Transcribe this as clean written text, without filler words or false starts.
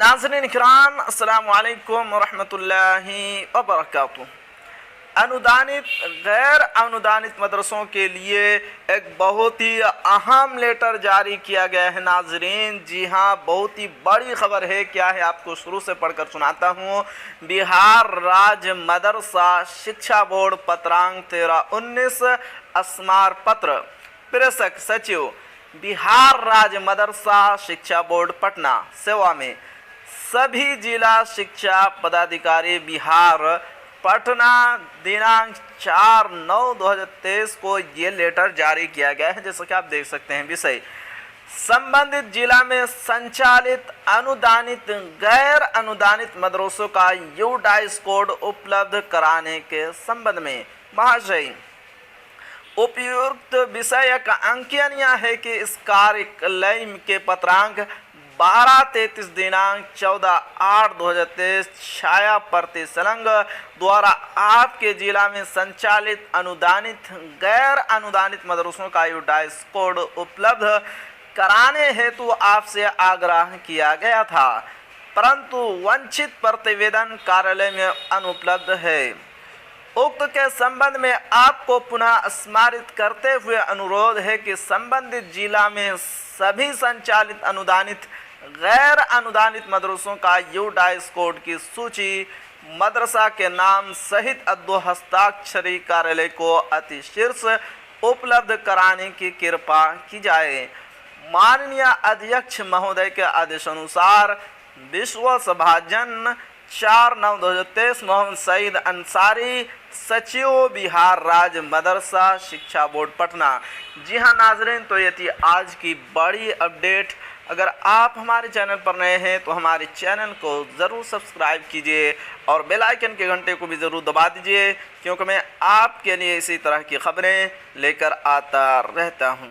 नाज़रीन इकराम, अस्सलामु अलैकुम वरहमतुल्लाहि वबरकातुहू। अनुदानित गैर अनुदानित मदरसों के लिए एक बहुत ही अहम लेटर जारी किया गया है नाजरीन। जी हाँ, बहुत ही बड़ी खबर है। क्या है आपको शुरू से पढ़कर सुनाता हूँ। बिहार राज्य मदरसा शिक्षा बोर्ड पत्रांक 13-19 स्मार पत्र प्रेषक सचिव बिहार राज्य मदरसा शिक्षा बोर्ड पटना सेवा में सभी जिला शिक्षा पदाधिकारी बिहार पटना दिनांक 4/9/2023 को ये लेटर जारी किया गया है। जैसा कि आप देख सकते हैं, विषय संबंधित जिला में संचालित अनुदानित गैर अनुदानित मदरसों का यूडाइस कोड उपलब्ध कराने के संबंध में महाशय उपयुक्त विषय का अंकन यह है कि इस कार्यालय के पत्रांक 12-33 दिनांक 14/8/2023 छाया प्रति सलंग द्वारा आपके जिला में संचालित अनुदानित गैर अनुदानित मदरसों का यूडाइस कोड उपलब्ध कराने हेतु आपसे आग्रह किया गया था, परंतु वंचित प्रतिवेदन कार्यालय में अनुपलब्ध है। उक्त के संबंध में आपको पुनः स्मारित करते हुए अनुरोध है कि संबंधित जिला में सभी संचालित अनुदानित गैर अनुदानित मदरसों का यूडाइस कोड की सूची मदरसा के नाम सहित अद्दो हस्ताक्षरी कार्यालय को अति शीर्ष उपलब्ध कराने की कृपा की जाए। माननीय अध्यक्ष महोदय के आदेशानुसार विश्व सभाजन 4/9/2023 मोहम्मद सईद अंसारी सचिव बिहार राज्य मदरसा शिक्षा बोर्ड पटना। जी हाँ नाजरीन, तो ये थी आज की बड़ी अपडेट। अगर आप हमारे चैनल पर नए हैं तो हमारे चैनल को ज़रूर सब्सक्राइब कीजिए और बेल आइकन के घंटे को भी ज़रूर दबा दीजिए, क्योंकि मैं आपके लिए इसी तरह की खबरें लेकर आता रहता हूँ।